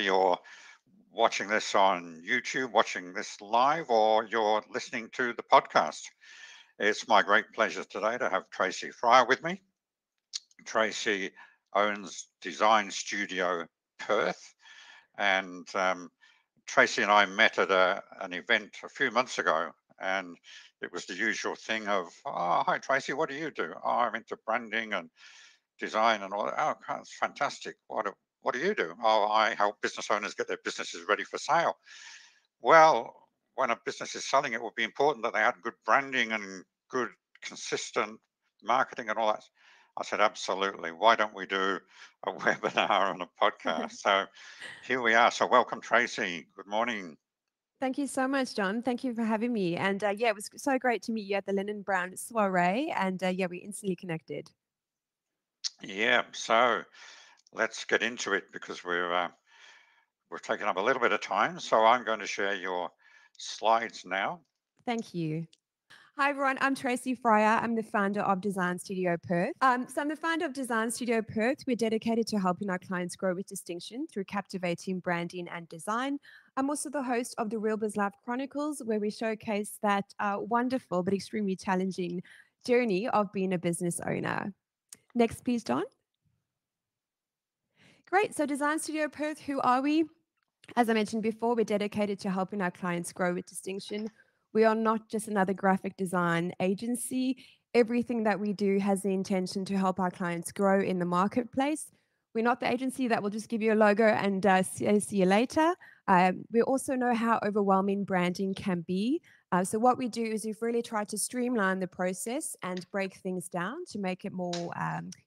whether you're watching this on YouTube, watching this live, or you're listening to the podcast. It's my great pleasure today to have Tracy Fryer with me. Tracy owns Design Studio Perth, and Tracy and I met at an event a few months ago, and it was the usual thing of, oh, hi Tracy, what do you do? Oh, I'm into branding and design and all that. Oh, that's fantastic. What do you do? Oh, I help business owners get their businesses ready for sale. Well, when a business is selling, it would be important that they had good branding and good, consistent marketing and all that. I said, absolutely. Why don't we do a webinar and a podcast? So here we are. So welcome, Tracy. Good morning. Thank you so much, John. Thank you for having me. And yeah, it was so great to meet you at the Linen Brown soiree. And yeah, we instantly connected. Yeah. So let's get into it because we're taking up a little bit of time. So I'm going to share your slides now. Thank you. Hi, everyone. I'm Tracy Fryer. I'm the founder of Design Studio Perth. So I'm the founder of Design Studio Perth. We're dedicated to helping our clients grow with distinction through captivating branding and design. I'm also the host of the Real Biz Life Chronicles, where we showcase that wonderful but extremely challenging journey of being a business owner. Next, please, John. Great. So Design Studio Perth, who are we? As I mentioned before, we're dedicated to helping our clients grow with distinction. We are not just another graphic design agency. Everything that we do has the intention to help our clients grow in the marketplace. We're not the agency that will just give you a logo and see you later. We also know how overwhelming branding can be. So what we do is we've really tried to streamline the process and break things down to make it more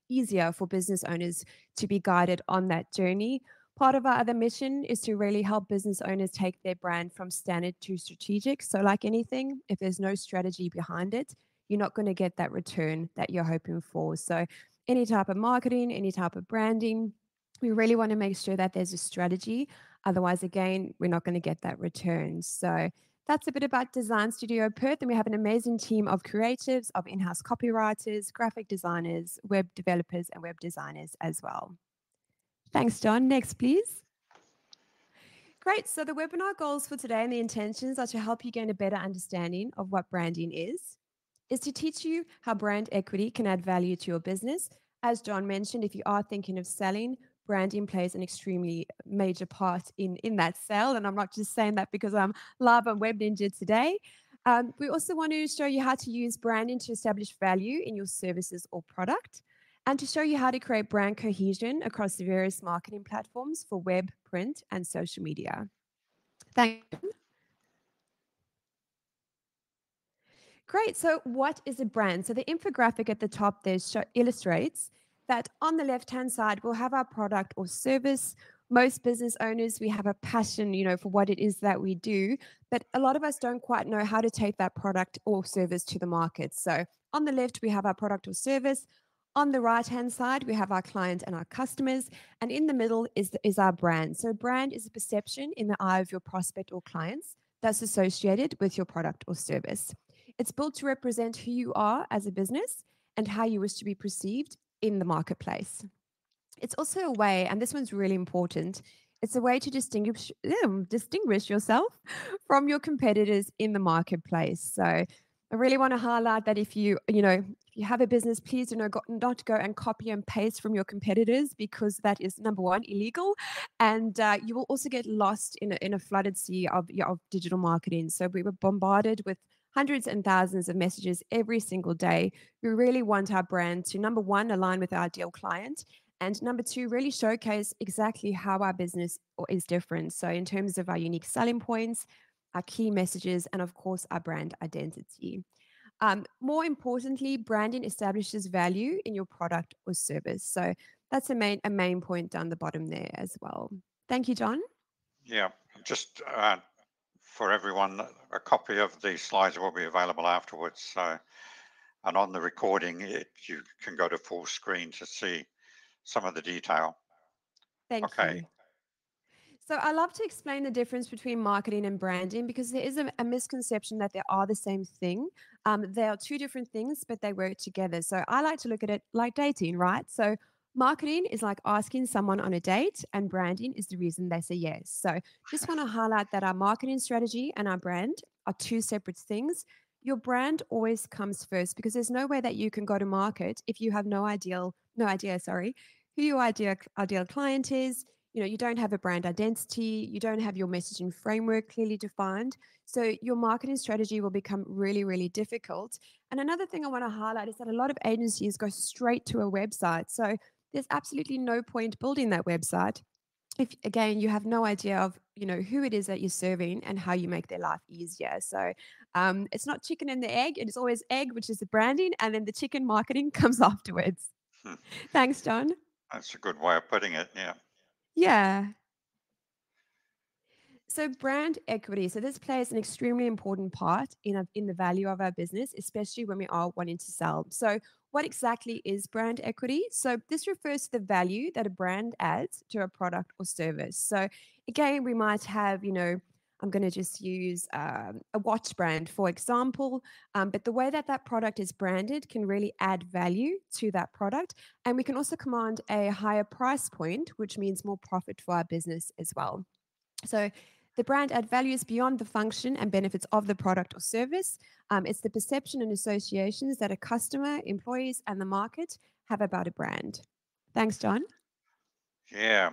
easier for business owners to be guided on that journey. Part of our other mission is to really help business owners take their brand from standard to strategic. So, like anything, if there's no strategy behind it, you're not going to get that return that you're hoping for. So, any type of marketing, any type of branding, we really want to make sure that there's a strategy. Otherwise, again, we're not going to get that return. So, that's a bit about Design Studio Perth. And we have an amazing team of creatives, of in house copywriters, graphic designers, web developers, and web designers as well. Thanks, John. Next, please. Great. So, the webinar goals for today and the intentions are to help you gain a better understanding of what branding is to teach you how brand equity can add value to your business. As John mentioned, if you are thinking of selling, branding plays an extremely major part in that sale. And I'm not just saying that because I'm live on Web Ninja today. We also want to show you how to use branding to establish value in your services or product, and to show you how to create brand cohesion across the various marketing platforms for web, print, and social media. Thank you. Great. So, what is a brand? So, the infographic at the top there illustrates that on the left-hand side, we'll have our product or service. Most business owners, we have a passion, for what it is that we do, but a lot of us don't quite know how to take that product or service to the market. So, on the left, we have our product or service. On the right-hand side, we have our clients and our customers, and in the middle is our brand. So, brand is a perception in the eye of your prospect or clients that's associated with your product or service. It's built to represent who you are as a business and how you wish to be perceived in the marketplace. It's also a way, and this one's really important, it's a way to distinguish yourself from your competitors in the marketplace. So I really want to highlight that if if you have a business, please not go and copy and paste from your competitors, because that is, number one, illegal, and you will also get lost in a flooded sea of digital marketing. So we were bombarded with hundreds and thousands of messages every single day. We really want our brand to, number one, align with our ideal client, and number two, really showcase exactly how our business is different. So in terms of our unique selling points, our key messages, and of course, our brand identity. More importantly, branding establishes value in your product or service. So that's a main point down the bottom there as well. Thank you, John. Yeah, just for everyone, a copy of the slides will be available afterwards. So, and on the recording, you can go to full screen to see some of the detail. Thank Okay. you. So I love to explain the difference between marketing and branding, because there is a misconception that they are the same thing. They are two different things, but they work together. So I like to look at it like dating, right? So Marketing is like asking someone on a date, and branding is the reason they say yes. So, just want to highlight that our marketing strategy and our brand are two separate things. Your brand always comes first because there's no way that you can go to market if you have no idea, sorry, who your ideal client is. You don't have a brand identity, you don't have your messaging framework clearly defined. So, your marketing strategy will become really, really difficult. And another thing I want to highlight is that a lot of agencies go straight to a website. So, there's absolutely no point building that website if again you have no idea of who it is that you're serving and how you make their life easier. So it's not chicken and the egg, it is always egg, which is the branding, and then the chicken marketing comes afterwards. Hmm, Thanks, John. that's a good way of putting it. Yeah. Yeah. So brand equity. So this plays an extremely important part in the value of our business, especially when we are wanting to sell. So what exactly is brand equity? So this refers to the value that a brand adds to a product or service. So again, we might have, I'm going to just use a watch brand, for example. But the way that that product is branded can really add value to that product. And we can also command a higher price point, which means more profit for our business as well. So the brand add values beyond the function and benefits of the product or service. It's the perception and associations that a customer, employees, and the market have about a brand. Thanks, John. Yeah.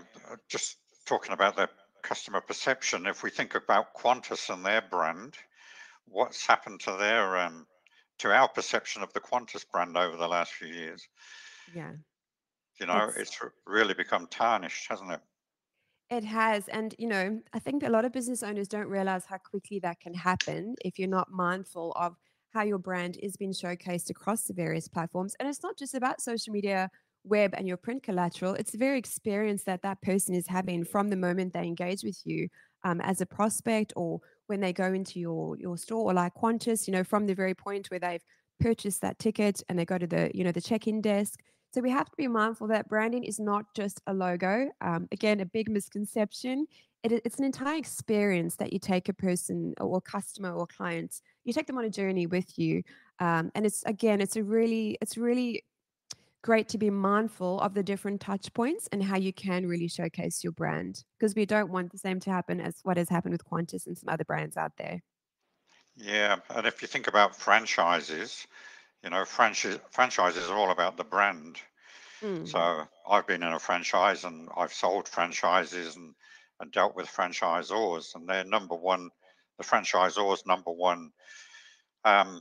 Just talking about the customer perception, if we think about Qantas and their brand, what's happened to their to our perception of the Qantas brand over the last few years? Yeah, it's It's really become tarnished, hasn't it? it has. And, I think a lot of business owners don't realize how quickly that can happen if you're not mindful of how your brand is being showcased across the various platforms. And it's not just about social media, web, and your print collateral. It's the very experience that that person is having from the moment they engage with you as a prospect, or when they go into your store, or like Qantas, from the very point where they've purchased that ticket and they go to the check-in desk. So we have to be mindful that branding is not just a logo. Again, a big misconception. It's an entire experience that you take a person or customer or client. You take them on a journey with you, and it's really great to be mindful of the different touch points and how you can really showcase your brand, because we don't want the same to happen as what has happened with Qantas and some other brands out there. Yeah. And if you think about franchises, franchises are all about the brand. Mm, So I've been in a franchise and I've sold franchises and dealt with franchisors, and their number one, the franchisor's number one um,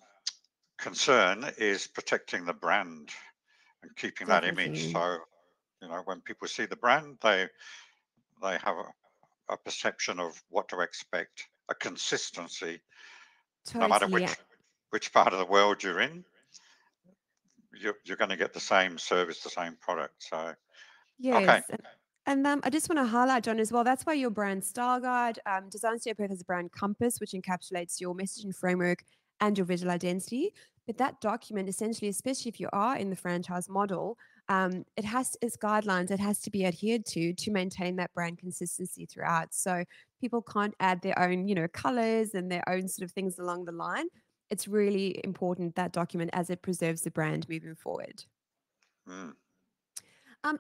concern is protecting the brand and keeping that image. definitely. So, when people see the brand, they have a perception of what to expect, a consistency, no matter Totally. which part of the world you're in, you're going to get the same service, the same product. So, okay. Yes. And I just want to highlight, John, as well. That's why your brand style guide, Design Studio Perth has a brand compass, which encapsulates your messaging framework and your visual identity. But that document, essentially, especially if you are in the franchise model, its guidelines. It has to be adhered to maintain that brand consistency throughout. So people can't add their own, colors and their own sort of things along the line. It's really important, that document, as it preserves the brand moving forward. Mm,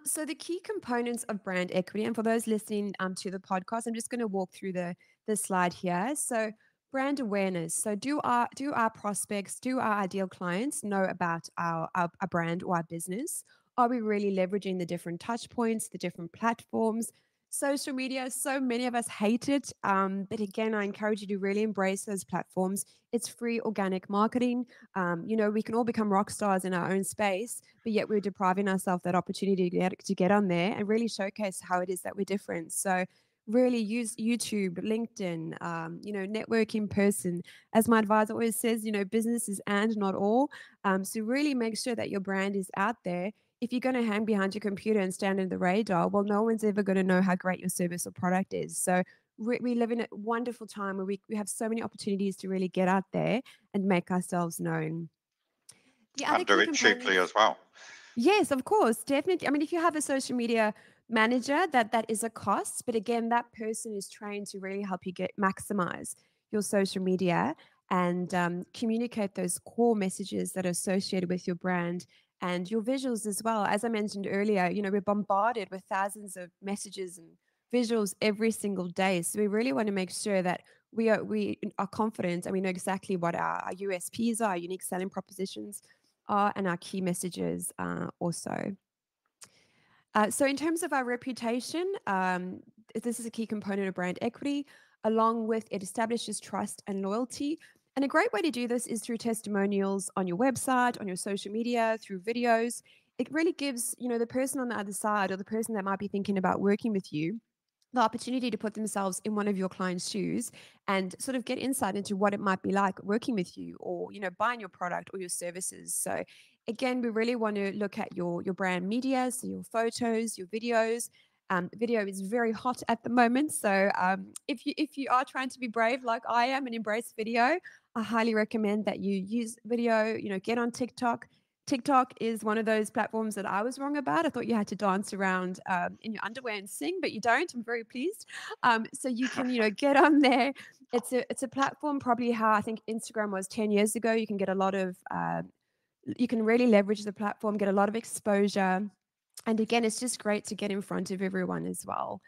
So the key components of brand equity, and for those listening to the podcast, I'm just going to walk through the slide here. So brand awareness. So do our prospects, do our ideal clients know about our brand or our business? Are we really leveraging the different touch points, the different platforms? Social media, so many of us hate it. But again, I encourage you to really embrace those platforms. It's free organic marketing. We can all become rock stars in our own space, but yet we're depriving ourselves that opportunity to get on there and really showcase how it is that we're different. So really use YouTube, LinkedIn, network in person. As my advisor always says, business is and not all. So really make sure that your brand is out there. If you're going to hang behind your computer and stand in the radar, well, no one's ever going to know how great your service or product is. So we live in a wonderful time where we have so many opportunities to really get out there and make ourselves known. The other and do key it cheaply components. as well. Yes, of course, definitely. I mean, if you have a social media manager, that is a cost, but again, that person is trained to really help you get maximize your social media and communicate those core messages that are associated with your brand and your visuals as well. As I mentioned earlier, we're bombarded with thousands of messages and visuals every single day. So we really want to make sure that we are confident and we know exactly what our USPs are, our unique selling propositions are, and our key messages also. So, in terms of our reputation, this is a key component of brand equity. Along with it, establishes trust and loyalty. And a great way to do this is through testimonials on your website, on your social media, through videos. It really gives the person on the other side or the person that might be thinking about working with you the opportunity to put themselves in one of your clients' shoes and sort of get insight into what it might be like working with you or buying your product or your services. So again, we really want to look at your brand media, so your photos, your videos. Video is very hot at the moment, so if you are trying to be brave like I am and embrace video, I highly recommend that you use video. Get on TikTok. TikTok is one of those platforms that I was wrong about. I thought you had to dance around in your underwear and sing, but you don't. I'm very pleased. So you can, get on there. It's a platform, probably how I think Instagram was 10 years ago. You can get a lot of, you can really leverage the platform, get a lot of exposure. And again, it's just great to get in front of everyone as well.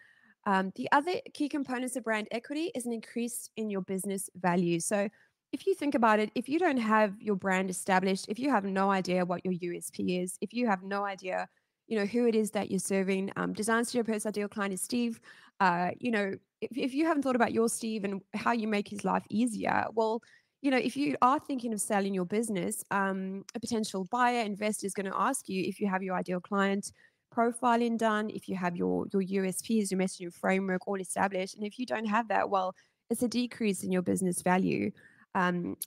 The other key components of brand equity is an increase in your business value. So, if you think about it, if you don't have your brand established, if you have no idea what your USP is, if you have no idea, who it is that you're serving, Design Studio Perth's ideal client is Steve. If you haven't thought about your Steve and how you make his life easier, well, if you are thinking of selling your business, a potential buyer, investor is going to ask you if you have your ideal client profiling done, if you have your USPs, your messaging framework all established. And if you don't have that, well, it's a decrease in your business value.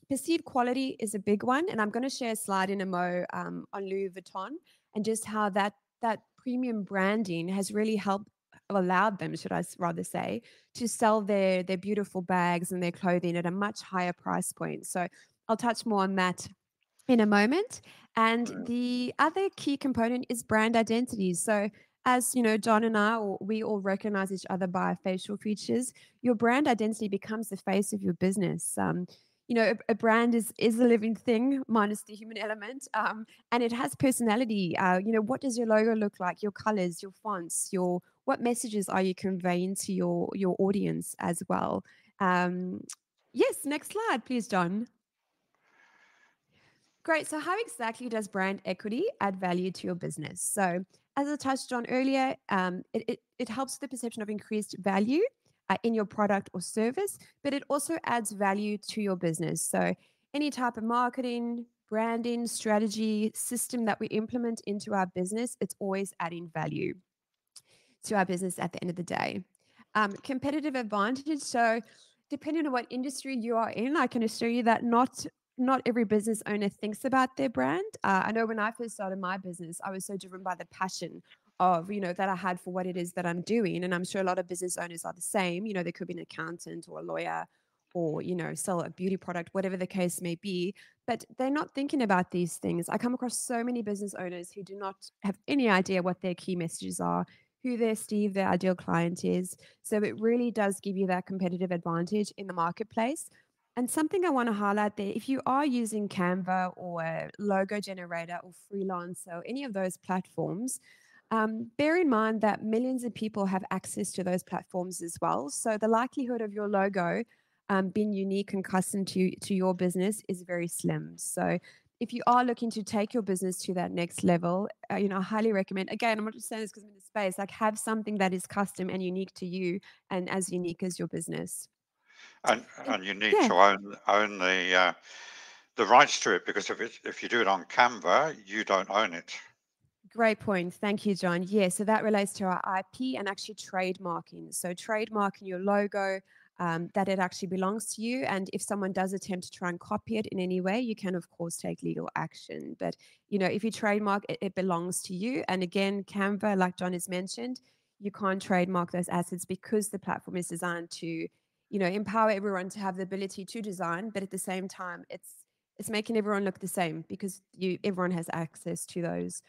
Perceived quality is a big one. And I'm going to share a slide in a on Louis Vuitton and just how that premium branding has really helped allowed them, should I rather say, to sell their beautiful bags and their clothing at a much higher price point. So I'll touch more on that in a moment. And Mm. the other key component is brand identity. So as John and I, or we all recognize each other by our facial features, your brand identity becomes the face of your business. A brand is a living thing minus the human element, and it has personality. What does your logo look like? Your colors, your fonts, your what messages are you conveying to your audience as well? Yes, next slide, please, John. Great. So, how exactly does brand equity add value to your business? So, as I touched on earlier, it helps the perception of increased value in your product or service, but it also adds value to your business. So, any type of marketing, branding, strategy, system that we implement into our business, it's always adding value to our business at the end of the day. Competitive advantage. So, depending on what industry you are in, I can assure you that not every business owner thinks about their brand. I know when I first started my business, I was so driven by the passion of that I had for what it is that I'm doing, and I'm sure a lot of business owners are the same. They could be an accountant or a lawyer, or sell a beauty product, whatever the case may be. But they're not thinking about these things. I come across so many business owners who do not have any idea what their key messages are, who their Steve, their ideal client is. So it really does give you that competitive advantage in the marketplace. And something I want to highlight there, if you are using Canva or a logo generator or freelance or any of those platforms, bear in mind that millions of people have access to those platforms as well. So the likelihood of your logo being unique and custom to your business is very slim. So if you are looking to take your business to that next level, I highly recommend, again, I'm not just saying this because I'm in the space, like have something that is custom and unique to you and as unique as your business. And And you need yeah, to own the rights to it, because if you do it on Canva, you don't own it. great point. Thank you, John. Yeah, so that relates to our IP and actually trademarking. So trademarking your logo, that it actually belongs to you. And if someone does attempt to try and copy it in any way, you can, of course, take legal action. But, if you trademark it, it belongs to you. And again, Canva, like John has mentioned, you can't trademark those assets because the platform is designed to, empower everyone to have the ability to design. But at the same time, it's making everyone look the same because everyone has access to those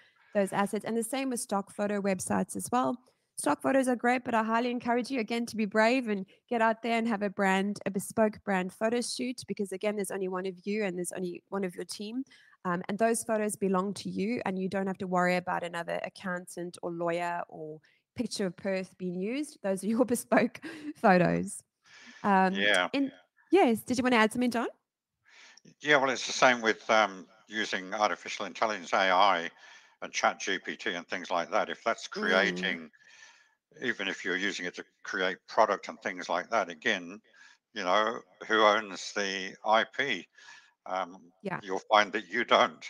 assets. And the same with stock photo websites as well. Stock photos are great, but I highly encourage you again to be brave and get out there and have a bespoke brand photo shoot, because again, there's only one of you and there's only one of your team. And those photos belong to you, and you don't have to worry about another accountant or lawyer or picture of Perth being used. Those are your bespoke photos. Yeah. And yes, did you want to add something, John? Yeah, well, it's the same with using artificial intelligence, AI, and chat GPT and things like that. If that's Mm, creating, even if you're using it to create product and things like that, again, who owns the IP? yeah. You'll find that you don't.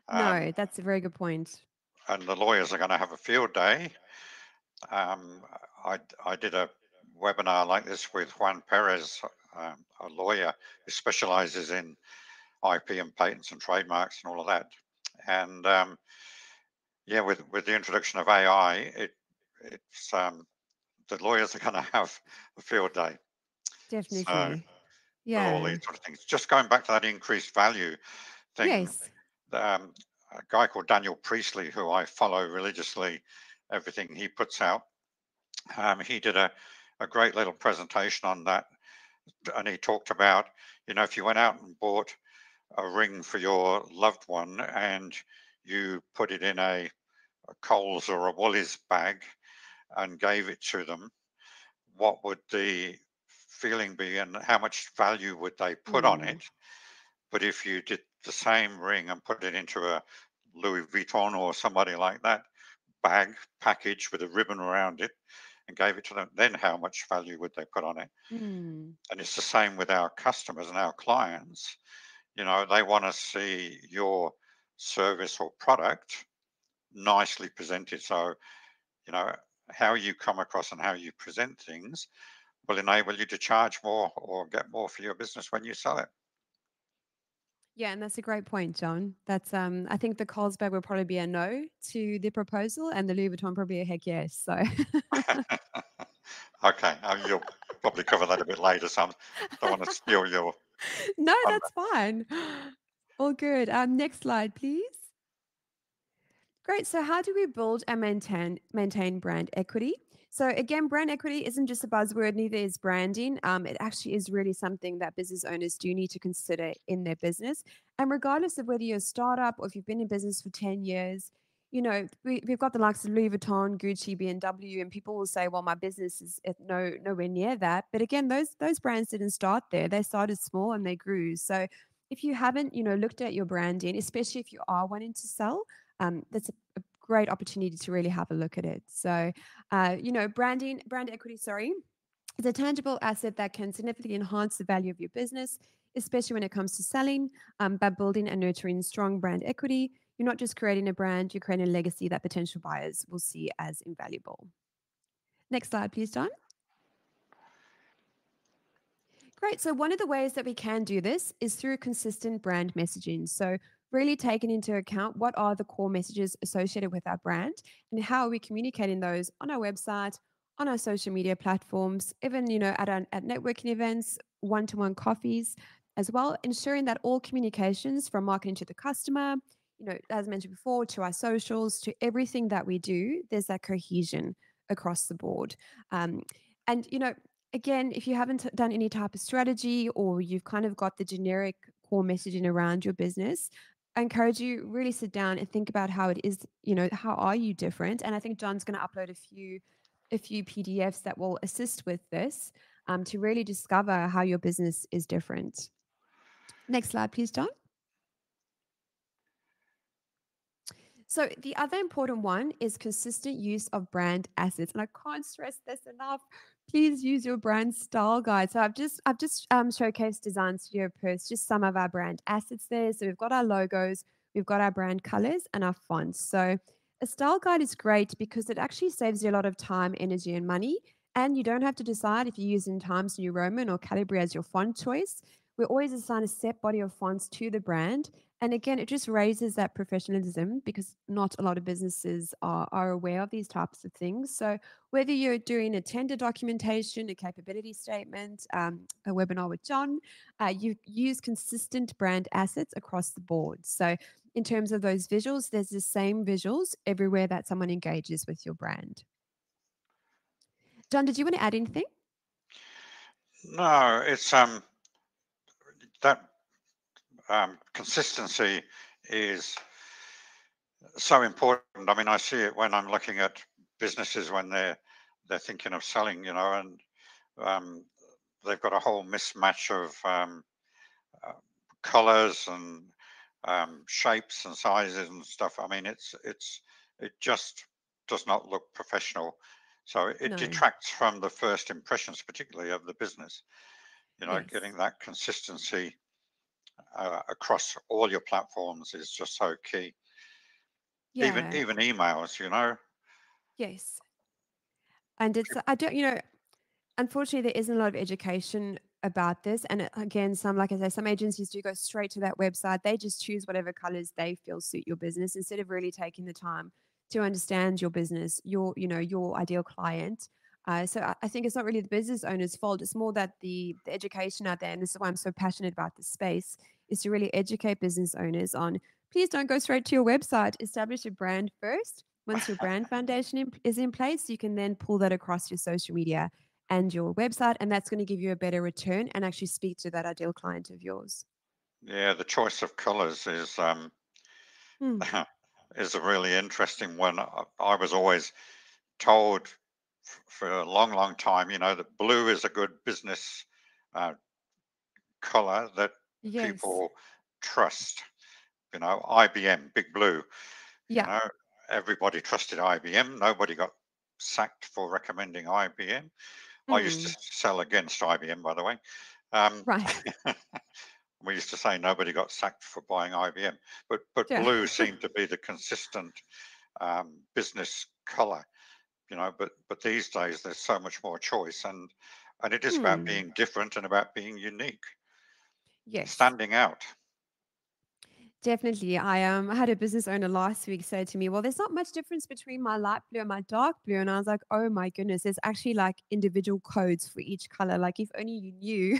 Um, No, that's a very good point. and the lawyers are going to have a field day. Um, I did a webinar like this with Juan Perez, a lawyer who specializes in IP and patents and trademarks and all of that. And yeah, with the introduction of AI, it's the lawyers are going to have a field day. So Definitely. with all these Yeah. sort of things, just going back to that increased value thing, Yes. a guy called Daniel Priestley, who I follow religiously, everything he puts out, he did a great little presentation on that, and he talked about, if you went out and bought a ring for your loved one and you put it in a Coles or a Woolies bag and gave it to them, what would the feeling be and how much value would they put on Mm, it? But if you did the same ring and put it into a Louis Vuitton or somebody like that bag package with a ribbon around it and gave it to them, then how much value would they put on it? mm. And it's the same with our customers and our clients. They want to see your service or product nicely presented. So, you know, how you come across and how you present things will enable you to charge more or get more for your business when you sell it. Yeah, and that's a great point, John. That's I think the Carlsberg will probably be a no to the proposal, and the Louis Vuitton probably a heck yes. So Okay, you'll probably cover that a bit later. So I don't want to steal your no, thunder. that's fine. All good. Next slide, please. Great. So, how do we build and maintain brand equity? So, again, brand equity isn't just a buzzword. Neither is branding. It actually is really something that business owners do need to consider in their business. And regardless of whether you're a startup or if you've been in business for 10 years, we've got the likes of Louis Vuitton, Gucci, BMW, and people will say, "Well, my business is nowhere near that." But again, those brands didn't start there. They started small and they grew. So, if you haven't, looked at your branding, especially if you are wanting to sell, that's a great opportunity to really have a look at it. So, brand equity, sorry, is a tangible asset that can significantly enhance the value of your business, especially when it comes to selling. By building and nurturing strong brand equity, you're not just creating a brand, you're creating a legacy that potential buyers will see as invaluable. Next slide, please, John. Great. So, one of the ways that we can do this is through consistent brand messaging. So, really taking into account what are the core messages associated with our brand and how are we communicating those on our website, on our social media platforms, even at networking events, one-to-one coffees, as well, ensuring that all communications from marketing to the customer, as mentioned before, to our socials, to everything that we do, there's that cohesion across the board. Um, and again, if you haven't done any type of strategy or you've kind of got the generic core messaging around your business, I encourage you really sit down and think about how it is, how are you different? And I think John's going to upload a few PDFs that will assist with this to really discover how your business is different. Next slide, please, John. So the other important one is consistent use of brand assets, and I can't stress this enough. Please use your brand style guide. So I've just showcased Design Studio Perth, just some of our brand assets there. So we've got our logos, we've got our brand colors, and our fonts. So a style guide is great because it actually saves you a lot of time, energy, and money. And you don't have to decide if you're using Times New Roman or Calibri as your font choice. We always assign a set body of fonts to the brand, and again, it just raises that professionalism because not a lot of businesses are aware of these types of things. So, whether you're doing a tender documentation, a capability statement, a webinar with John, you use consistent brand assets across the board. So, in terms of those visuals, there's the same visuals everywhere that someone engages with your brand. John, did you want to add anything? No, it's that consistency is so important. I mean, I see it when I'm looking at businesses when they're thinking of selling, and um, they've got a whole mismatch of uh, colors and shapes and sizes and stuff. I mean, it just does not look professional. So it No. detracts from the first impressions, particularly of the business. Yes. Getting that consistency across all your platforms is just so key. Even Yeah. even emails. Yes. And it's, I don't, unfortunately, there isn't a lot of education about this. And again, some, like I say, some agencies do go straight to that website. They just choose whatever colors they feel suit your business instead of really taking the time to understand your business, your ideal client. So I think it's not really the business owner's fault. It's more that the education out there, and this is why I'm so passionate about this space, is to really educate business owners on please don't go straight to your website. Establish a brand first. Once your brand foundation is in place, you can then pull that across your social media and your website, and that's going to give you a better return and actually speak to that ideal client of yours. Yeah, the choice of colors is Hmm. is a really interesting one. I was always told for a long, long time, that blue is a good business uh, color that Yes. people trust. IBM, Big Blue. You Yeah. know, everybody trusted IBM. Nobody got sacked for recommending IBM. I used to Hmm. sell against IBM, by the way. Um, Right. we used to say nobody got sacked for buying IBM, but Yeah. blue seemed to be the consistent business color. But these days there's so much more choice, and it is about Hmm. being different and about being unique, Yes. standing out. Definitely. I had a business owner last week say to me, "Well, there's not much difference between my light blue and my dark blue." And I was like, "Oh my goodness, there's actually like individual codes for each color. Like if only you knew."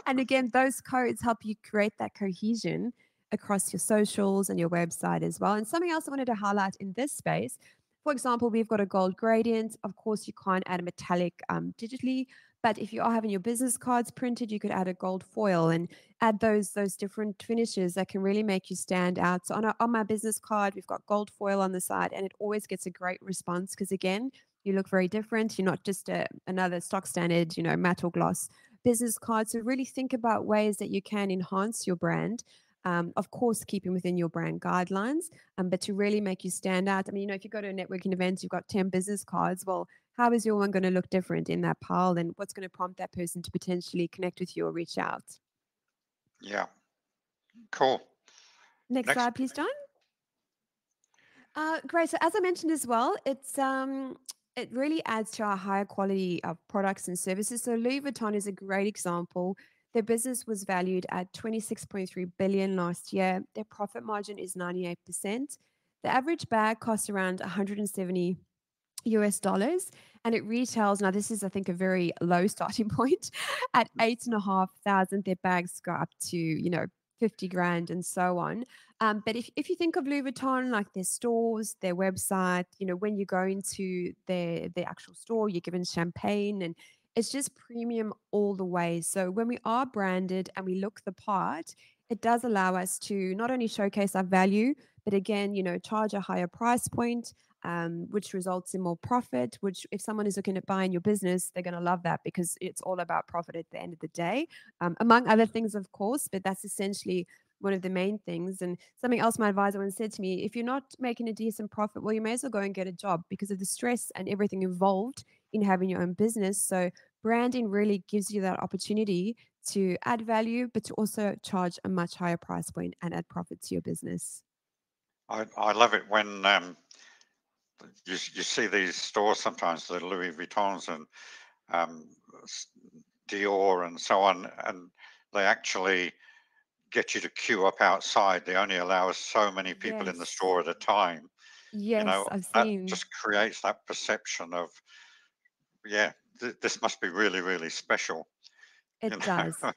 And again, those codes help you create that cohesion across your socials and your website as well. And something else I wanted to highlight in this space, for example, we've got a gold gradient. Of course, you can't add a metallic digitally, but if you are having your business cards printed, you could add a gold foil and add those different finishes that can really make you stand out. So on my business card, we've got gold foil on the side, and it always gets a great response because again, you look very different. You're not just another stock standard, matte or gloss business card. So really think about ways that you can enhance your brand. Of course, keeping within your brand guidelines, but to really make you stand out. I mean, if you go to a networking event, you've got 10 business cards. Well, how is your one going to look different in that pile? And what's going to prompt that person to potentially connect with you or reach out? Yeah, cool. Next Next. slide, please, John. Great. So as I mentioned as well, it really adds to our higher quality of products and services. So Louis Vuitton is a great example. Their business was valued at 26.3 billion last year. Their profit margin is 98%. The average bag costs around 170 US dollars, and it retails, now this is I think a very low starting point, at 8,500. Their bags go up to 50 grand and so on. But if you think of Louis Vuitton, like their stores, their website, when you go into their actual store, you're given champagne, and it's just premium all the way. So when we are branded and we look the part, it does allow us to not only showcase our value, but again, charge a higher price point, which results in more profit. Which, if someone is looking at buying your business, they're going to love that because it's all about profit at the end of the day, among other things, of course. But that's essentially one of the main things. And something else my advisor once said to me: if you're not making a decent profit, well, you may as well go and get a job because of the stress and everything involved in having your own business. So branding really gives you that opportunity to add value, but to also charge a much higher price point and add profit to your business. I love it when you see these stores sometimes, the Louis Vuittons and um, Dior and so on, and they actually get you to queue up outside. They only allow so many people in the Yes. store at a time. You Yes, know, I've that seen. just creates that perception of, yeah, this must be really, really special, you It does. know. And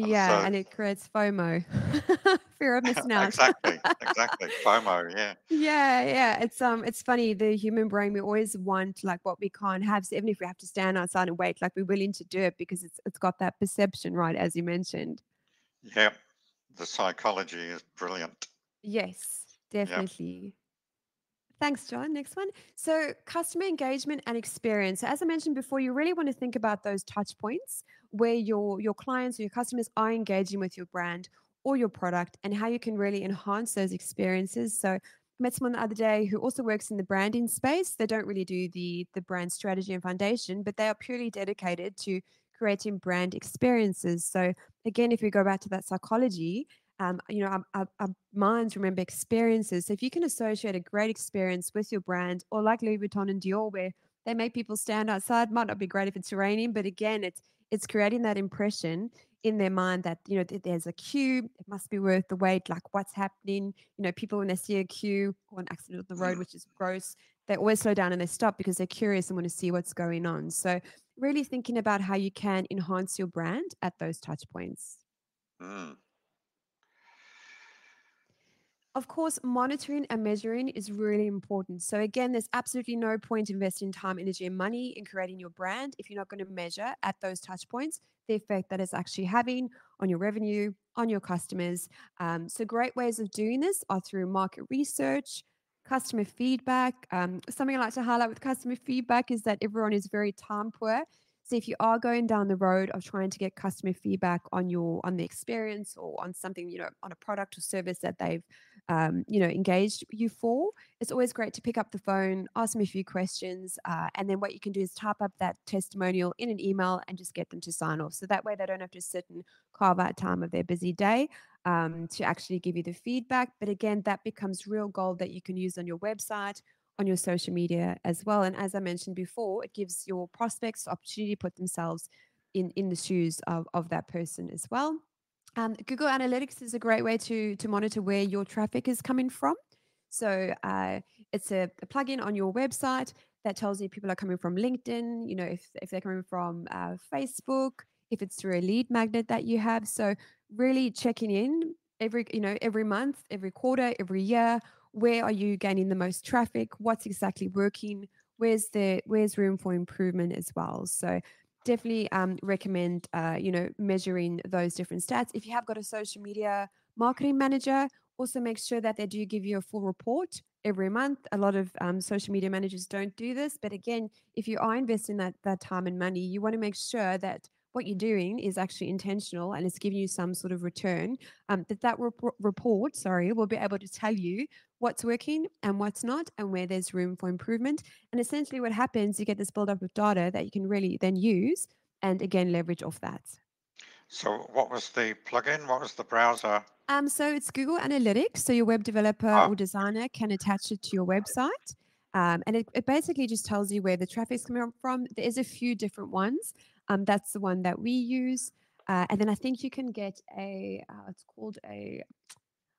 Yeah, so, and it creates FOMO, fear of missing out. exactly, FOMO, yeah. Yeah, yeah. It's funny, the human brain, we always want like what we can't have. So even if we have to stand outside and wait, like we're willing to do it because it's got that perception, right, as you mentioned. Yeah, The psychology is brilliant. Yes, Yep. definitely. Thanks, John. Next one. So, customer engagement and experience. So, as I mentioned before, you really want to think about those touch points where your clients or your customers are engaging with your brand or your product, and how you can really enhance those experiences. So, I met someone the other day who also works in the branding space. They don't really do the brand strategy and foundation, but they are purely dedicated to creating brand experiences. So, again, if we go back to that psychology, our minds remember experiences. So if you can associate a great experience with your brand, or like Louis Vuitton and Dior, where they make people stand outside, might not be great if it's raining, but again, it's creating that impression in their mind that there's a queue, it must be worth the wait. Like what's happening? People when they see a queue or an accident on the road, Mm, which is gross, they always slow down and they stop because they're curious and want to see what's going on. So really thinking about how you can enhance your brand at those touch points. mm, Of course, monitoring and measuring is really important. So, again, there's absolutely no point investing time, energy, and money in creating your brand if you're not going to measure at those touch points the effect that it's actually having on your revenue, on your customers. So, great ways of doing this are through market research, customer feedback. Something I like to highlight with customer feedback is that everyone is very time poor. So if you are going down the road of trying to get customer feedback on the experience or on something, on a product or service that they've engaged you for, it's always great to pick up the phone, ask them a few questions, and then what you can do is type up that testimonial in an email and just get them to sign off. So that way they don't have to sit and carve out time of their busy day to actually give you the feedback. But again, that becomes real gold that you can use on your website, on your social media as well. And as I mentioned before, it gives your prospects the opportunity to put themselves in the shoes of that person as well. Google Analytics is a great way to monitor where your traffic is coming from. So it's a plugin on your website that tells you people are coming from LinkedIn. If they're coming from Facebook, if it's through a lead magnet that you have. So really checking in every month, every quarter, every year. Where are you gaining the most traffic? What's exactly working? Where's room for improvement as well? So definitely recommend measuring those different stats. If you have got a social media marketing manager, also make sure that they do give you a full report every month. A lot of social media managers don't do this, but again, if you are investing that time and money, you want to make sure that what you're doing is actually intentional and it's giving you some sort of return. Report, sorry, will be able to tell you what's working and what's not, and where there's room for improvement. And essentially, what happens, you get this build up of data that you can really then use and again leverage off that. So, what was the plugin? What was the browser? So it's Google Analytics. So your web developer Oh, or designer can attach it to your website. And it basically just tells you where the traffic's coming from. There is a few different ones. That's the one that we use. And then I think you can get it's called I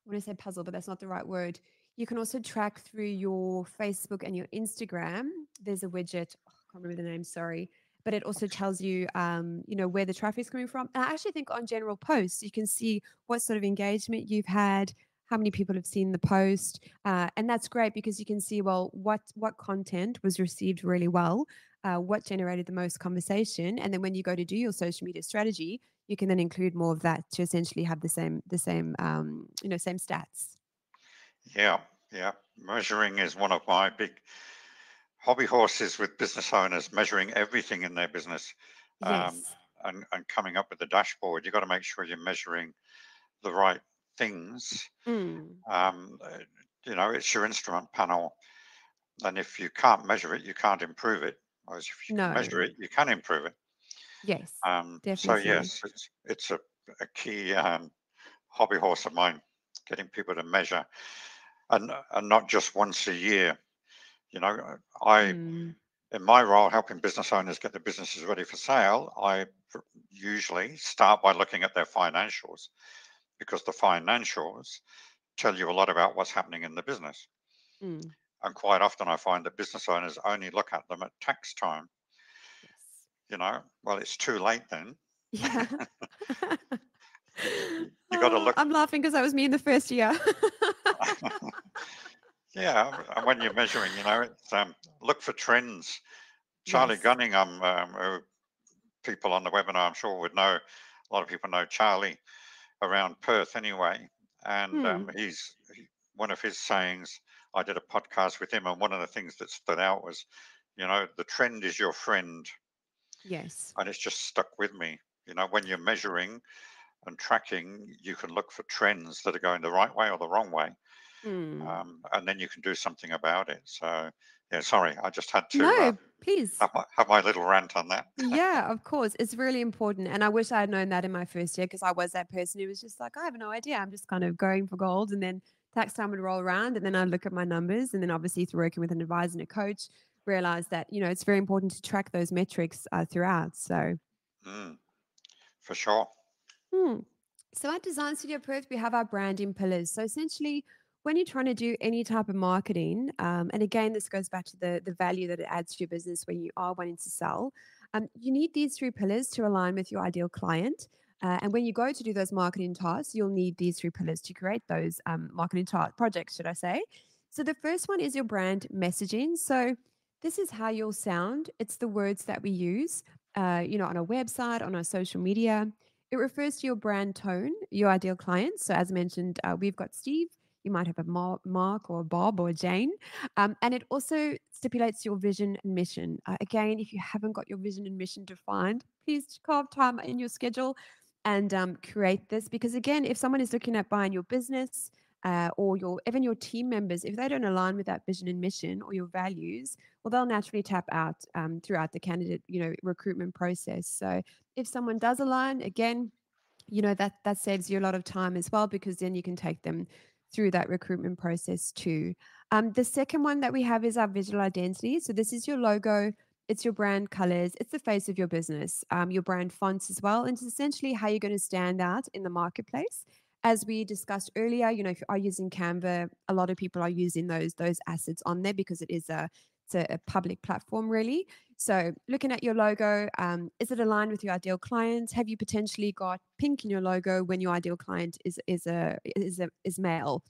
want to say puzzle, but that's not the right word. You can also track through your Facebook and your Instagram. There's a widget. Oh, I can't remember the name. Sorry, but it also tells you, where the traffic is coming from. And I actually think on general posts, you can see what sort of engagement you've had, how many people have seen the post, and that's great because you can see what content was received really well, what generated the most conversation, and then when you go to do your social media strategy, you can then include more of that to essentially have the same stats. yeah, yeah. Measuring is one of my big hobby horses with business owners, measuring everything in their business, um, Yes. and coming up with a dashboard. You've got to make sure you're measuring the right things. Mm. Um, uh, it's your instrument panel, and if you can't measure it, you can't improve it. Whereas if you can No. measure it, you can improve it. Yes. So Definitely. yes, it's a key hobby horse of mine, getting people to measure, and not just once a year. I Mm. in my role helping business owners get their businesses ready for sale, usually start by looking at their financials, because the financials tell you a lot about what's happening in the business. Mm. And quite often I find that business owners only look at them at tax time. Yes. Well, it's too late then. Yeah. You got to look. I'm laughing because that was me in the first year. Yeah, and when you're measuring, it's look for trends. Charlie Yes. Gunningham, who people on the webinar I'm sure would know, a lot of people know Charlie. around Perth anyway. And Hmm. one of his sayings, I did a podcast with him, and one of the things that stood out was, the trend is your friend. Yes. And it's just stuck with me. When you're measuring and tracking, you can look for trends that are going the right way or the wrong way, Hmm. and then you can do something about it. So, yeah, sorry, I just had to No, please. have my little rant on that. Yeah, of course. It's really important. And I wish I had known that in my first year because I was that person who was just like, I have no idea. I'm just kind of going for gold. And then tax time would roll around. And then I'd look at my numbers. And then obviously through working with an advisor and a coach, realize that, it's very important to track those metrics throughout. So, Mm, for sure. hmm. So at Design Studio Perth, we have our branding pillars. So essentially, when you're trying to do any type of marketing, and again, this goes back to the value that it adds to your business when you are wanting to sell, you need these three pillars to align with your ideal client. And when you go to do those marketing tasks, you'll need these three pillars to create those marketing projects, should I say. So the first one is your brand messaging. So this is how you'll sound. It's the words that we use, on a website, on our social media. It refers to your brand tone, your ideal client. So, as mentioned, we've got Steve. You might have a Mark or a Bob or a Jane. And it also stipulates your vision and mission. Again, if you haven't got your vision and mission defined, please carve time in your schedule and create this. Because, again, if someone is looking at buying your business, or even your team members, if they don't align with that vision and mission or your values, well, they'll naturally tap out throughout the candidate, recruitment process. So if someone does align, again, that saves you a lot of time as well because then you can take them through that recruitment process too. The second one that we have is our visual identity. So this is your logo, it's your brand colors, it's the face of your business, your brand fonts as well, and it's essentially how you're going to stand out in the marketplace. As we discussed earlier, if you are using Canva, a lot of people are using those assets on there because it's a public platform, really. So, looking at your logo, is it aligned with your ideal client? Have you potentially got pink in your logo when your ideal client is male?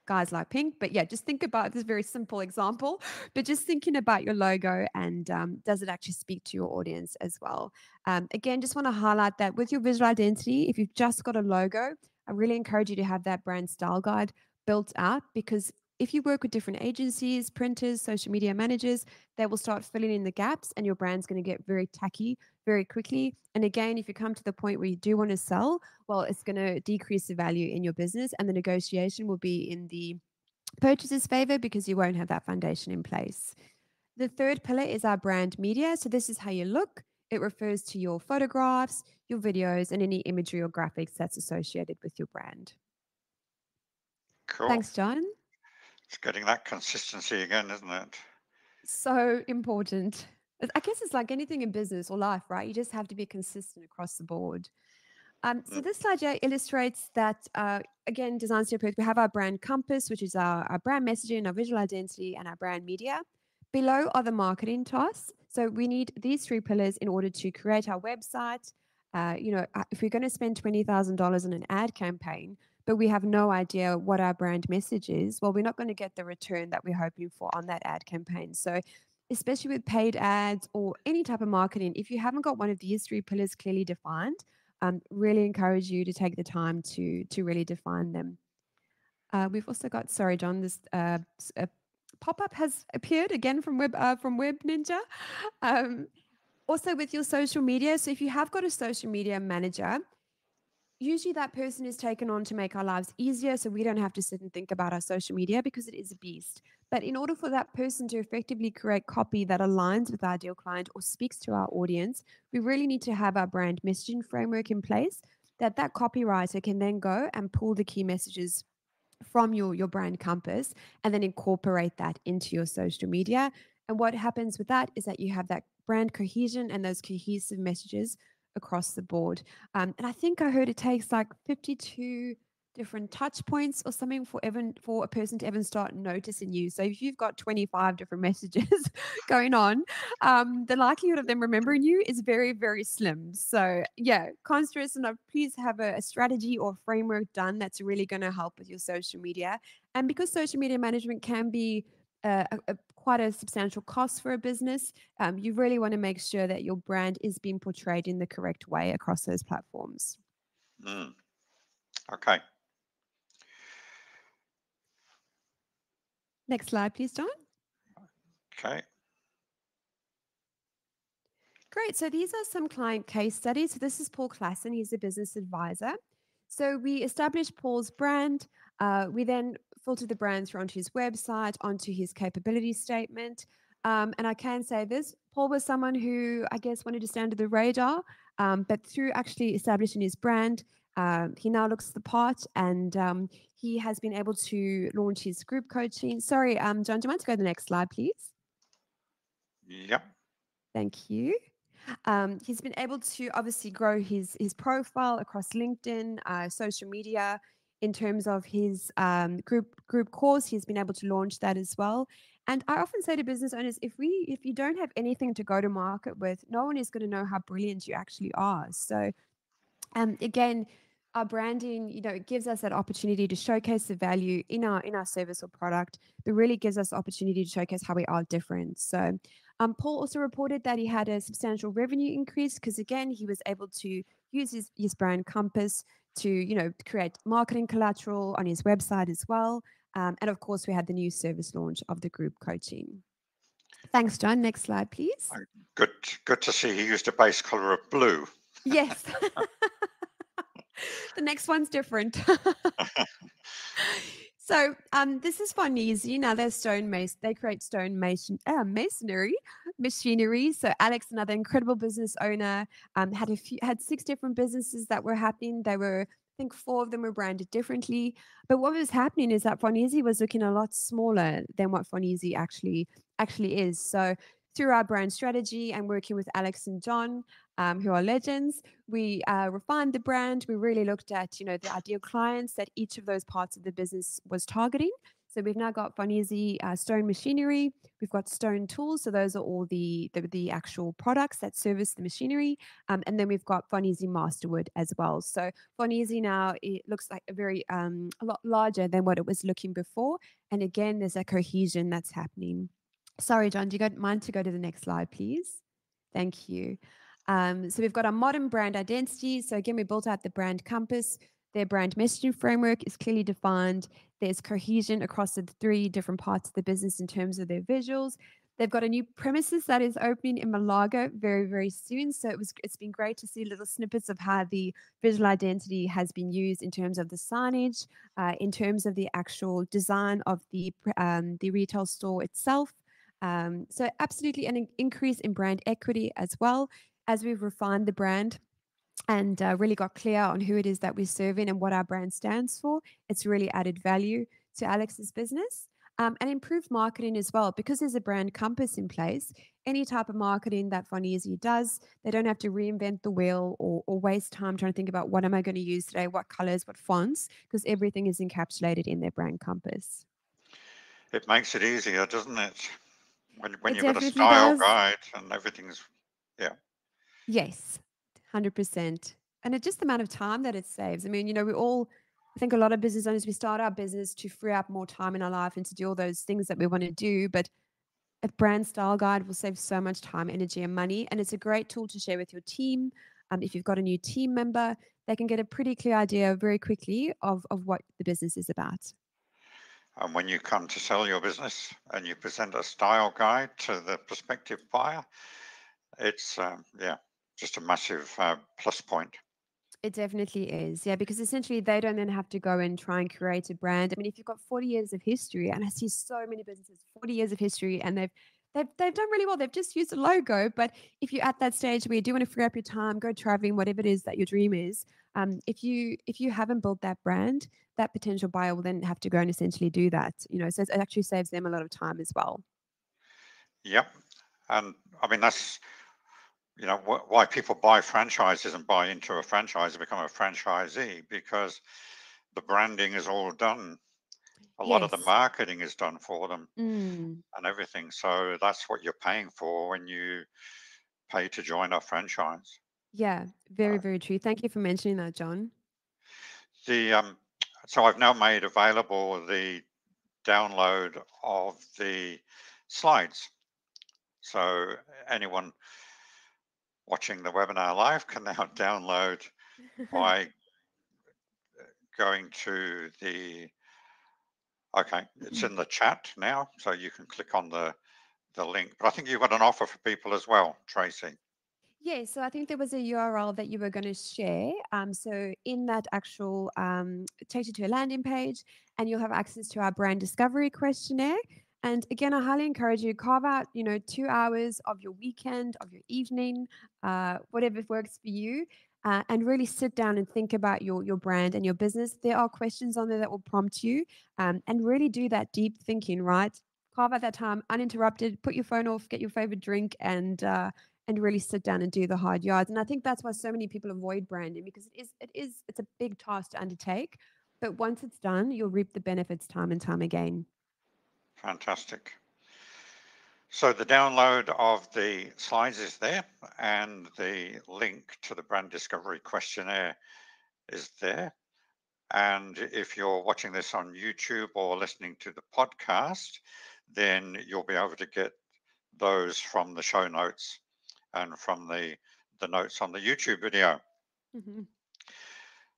Guys like pink, but yeah, just think about this very simple example. But just thinking about your logo and does it actually speak to your audience as well? Again, just want to highlight that with your visual identity, if you've just got a logo, I really encourage you to have that brand style guide built out because if you work with different agencies, printers, social media managers, they will start filling in the gaps and your brand's going to get very tacky very quickly. And again, if you come to the point where you do want to sell, well, it's going to decrease the value in your business and the negotiation will be in the purchaser's favor because you won't have that foundation in place. The third pillar is our brand media. So this is how you look. It refers to your photographs, your videos, and any imagery or graphics that's associated with your brand. Cool. Thanks, John. It's getting that consistency again, isn't it? So important. I guess it's like anything in business or life, right? You just have to be consistent across the board. So Mm, this slide here illustrates that, again, Design Studio, we have our brand compass, which is our brand messaging, our visual identity, and our brand media. Below are the marketing tasks. So we need these three pillars in order to create our website. If we're going to spend $20,000 on an ad campaign, but we have no idea what our brand message is, well, we're not going to get the return that we're hoping for on that ad campaign. So especially with paid ads or any type of marketing, if you haven't got one of these three pillars clearly defined, really encourage you to take the time to really define them. We've also got, sorry, John, this pop-up has appeared again from Web Ninja. Um, Also with your social media. So if you have got a social media manager, usually that person is taken on to make our lives easier so we don't have to sit and think about our social media because it is a beast. But in order for that person to effectively create copy that aligns with our ideal client or speaks to our audience, we really need to have our brand messaging framework in place that copywriter can then go and pull the key messages from your brand compass and then incorporate that into your social media. And what happens with that is that you have that brand cohesion and those cohesive messages across the board. And I think I heard it takes like 52 different touch points or something for a person to even start noticing you. So if you've got 25 different messages going on, the likelihood of them remembering you is very, very slim. So yeah, can't stress enough. Please have a strategy or framework done that's really going to help with your social media. And because social media management can be quite a substantial cost for a business, you really want to make sure that your brand is being portrayed in the correct way across those platforms. mm. Okay. Next slide, please, John. Okay. Great. So these are some client case studies. So this is Paul Klassen. He's a business advisor. So we established Paul's brand. We then filtered the brand through onto his website, onto his capability statement. And I can say this, Paul was someone who I guess wanted to stay under the radar, but through actually establishing his brand, he now looks the part, and he has been able to launch his group coaching. Sorry, John, do you mind to go to the next slide, please? Yep. Thank you. He's been able to obviously grow his profile across LinkedIn, social media. In terms of his group course, he's been able to launch that as well. And I often say to business owners, if you don't have anything to go to market with, no one is going to know how brilliant you actually are. So again, our branding, it gives us that opportunity to showcase the value in our service or product. It really gives us the opportunity to showcase how we are different. So Paul also reported that he had a substantial revenue increase because again, he was able to use his brand compass to create marketing collateral on his website as well. And of course, we had the new service launch of the group coaching. Thanks, John. Next slide, please. Good. Good to see he used a base color of blue. Yes. The next one's different. So this is Farnese. Now they're they create stone masonry machinery. So Alex, another incredible business owner, had 6 different businesses that were happening. They were, I think 4 of them were branded differently. But what was happening is that Farnese was looking a lot smaller than what Farnese actually is. So through our brand strategy and working with Alex and John, who are legends, we refined the brand. We really looked at the ideal clients that each of those parts of the business was targeting. So we've now got Farnese stone machinery. We've got stone tools. So those are all the actual products that service the machinery. And then we've got Farnese masterwood as well. So Farnese now, it looks like a lot larger than what it was looking before. And again, there's a cohesion that's happening. Sorry, John, do you mind to go to the next slide, please? Thank you. So we've got our modern brand identity. So again, we built out the brand compass. Their brand messaging framework is clearly defined. There's cohesion across the 3 different parts of the business in terms of their visuals. They've got a new premises that is opening in Malaga very, very soon. So it's been great to see little snippets of how the visual identity has been used in terms of the signage, in terms of the actual design of the retail store itself. So absolutely an increase in brand equity as well as we've refined the brand and really got clear on who it is that we're serving and what our brand stands for. It's really added value to Alex's business. And improved marketing as well, because there's a brand compass in place. Any type of marketing that Farnese does, they don't have to reinvent the wheel or waste time trying to think about what am I going to use today, what colors, what fonts, because everything is encapsulated in their brand compass. It makes it easier, doesn't it? When It you've got a definitely style does. guide and everything's, yeah. Yes, 100%. And it's just the amount of time that it saves. I mean, I think a lot of business owners, we start our business to free up more time in our life and to do all those things that we want to do. But a brand style guide will save so much time, energy, and money. And it's a great tool to share with your team. If you've got a new team member, they can get a pretty clear idea very quickly of what the business is about. And when you come to sell your business and you present a style guide to the prospective buyer, it's, yeah, just a massive plus point. It definitely is. Yeah, because essentially they don't then have to go and try and create a brand. I mean, if you've got 40 years of history, and I see so many businesses, 40 years of history, and they've done really well. They've just used a logo. But if you're at that stage where you do want to free up your time, go traveling, whatever it is that your dream is, if you haven't built that brand, that potential buyer will then have to go and essentially do that. So it actually saves them a lot of time as well. Yep. And I mean, that's, why people buy franchises and buy into a franchise and become a franchisee, because the branding is all done. A lot of the Yes. marketing is done for them Mm. and everything. So that's what you're paying for when you pay to join a franchise. Yeah. Very, Uh, very true. Thank you for mentioning that, John. the So I've now made available the download of the slides. So anyone watching the webinar live can now download by going to okay, it's in the chat now, so you can click on the link. But I think you've got an offer for people as well, Tracy. Yeah, so I think there was a URL that you were going to share. So in that actual, it takes you to a landing page, and you'll have access to our brand discovery questionnaire. And again, I highly encourage you carve out, 2 hours of your weekend, of your evening, whatever works for you, and really sit down and think about your brand and your business. There are questions on there that will prompt you, and really do that deep thinking. Right, carve out that time, uninterrupted. Put your phone off, get your favorite drink, and really sit down and do the hard yards. And I think that's why so many people avoid branding, because it's a big task to undertake. But once it's done, you'll reap the benefits time and time again. Fantastic. So the download of the slides is there, and the link to the brand discovery questionnaire is there. And if you're watching this on YouTube or listening to the podcast, then you'll be able to get those from the show notes and from the notes on the YouTube video. Mhm.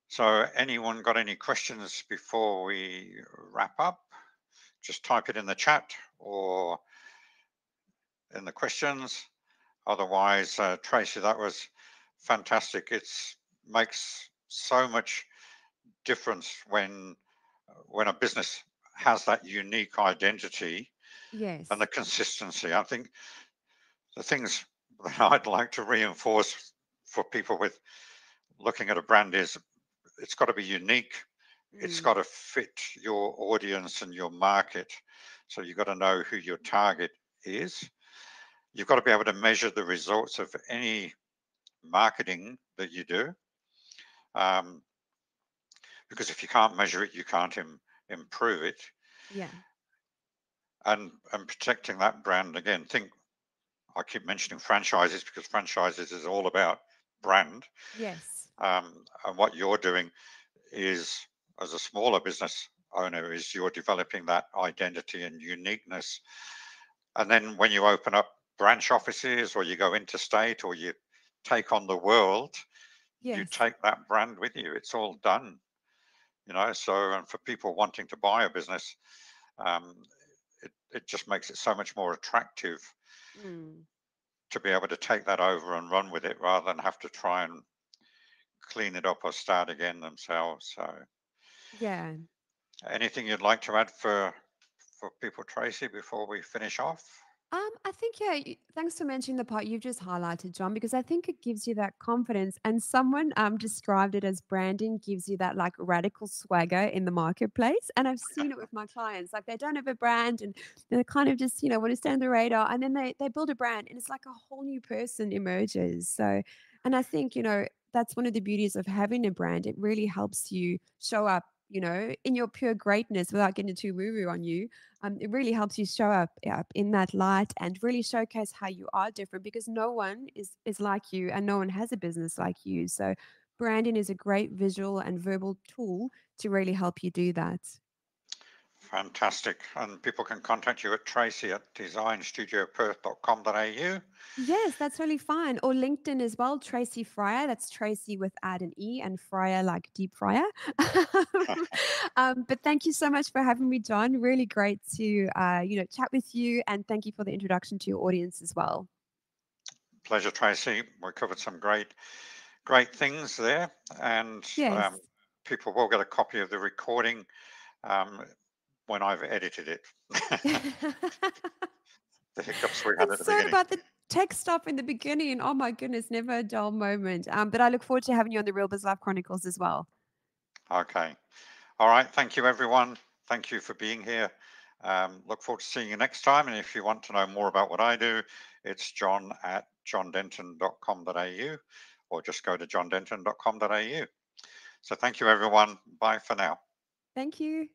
So anyone got any questions before we wrap up? Just type it in the chat or in the questions. Otherwise, Tracy, that was fantastic. It's makes so much difference when a business has that unique identity and Yes. the consistency. I think the things that I'd like to reinforce for people with looking at a brand is it's got to be unique. It's Mm. got to fit your audience and your market. So you've got to know who your target is. You've got to be able to measure the results of any marketing that you do. Um, because if you can't measure it, you can't improve it. Yeah. And protecting that brand again. I keep mentioning franchises because franchises is all about brand. Yes. And what you're doing is, as a smaller business owner, is you're developing that identity and uniqueness. And then when you open up branch offices or you go interstate or you take on the world, you Yes. take that brand with you. It's all done, So, and for people wanting to buy a business, um, it just makes it so much more attractive Mm. to be able to take that over and run with it rather than have to try and clean it up or start again themselves. So, Yeah. anything you'd like to add for people, Tracy, before we finish off? I think, yeah, thanks for mentioning the part you've just highlighted, John, because I think it gives you that confidence. And someone described it as branding gives you that like radical swagger in the marketplace. And I've seen it with my clients. Like they don't have a brand and they kind of just, want to stay on the radar. And then they build a brand and it's like a whole new person emerges. So, and I think, that's one of the beauties of having a brand. It really helps you show up, in your pure greatness without getting too woo woo on you. It really helps you show up in that light and really showcase how you are different, because no one is like you and no one has a business like you. So branding is a great visual and verbal tool to really help you do that. Fantastic. And people can contact you at Tracy at designstudioperth.com.au. Yes, that's really fine. Or LinkedIn as well, Tracy Fryer. That's Tracy with add an E and Fryer like deep fryer. But thank you so much for having me, John. Really great to chat with you, and thank you for the introduction to your audience as well. Pleasure, Tracy. We covered some great things there, and Yes. people will get a copy of the recording um, when I've edited it. The hiccups we had And at the sorry beginning. about the tech stuff in the beginning. Oh my goodness, never a dull moment. But I look forward to having you on the Real Biz Life Chronicles as well. Okay. All right. Thank you, everyone. Thank you for being here. Look forward to seeing you next time. And if you want to know more about what I do, it's john at johndenton.com.au, or just go to johndenton.com.au. So thank you, everyone. Bye for now. Thank you.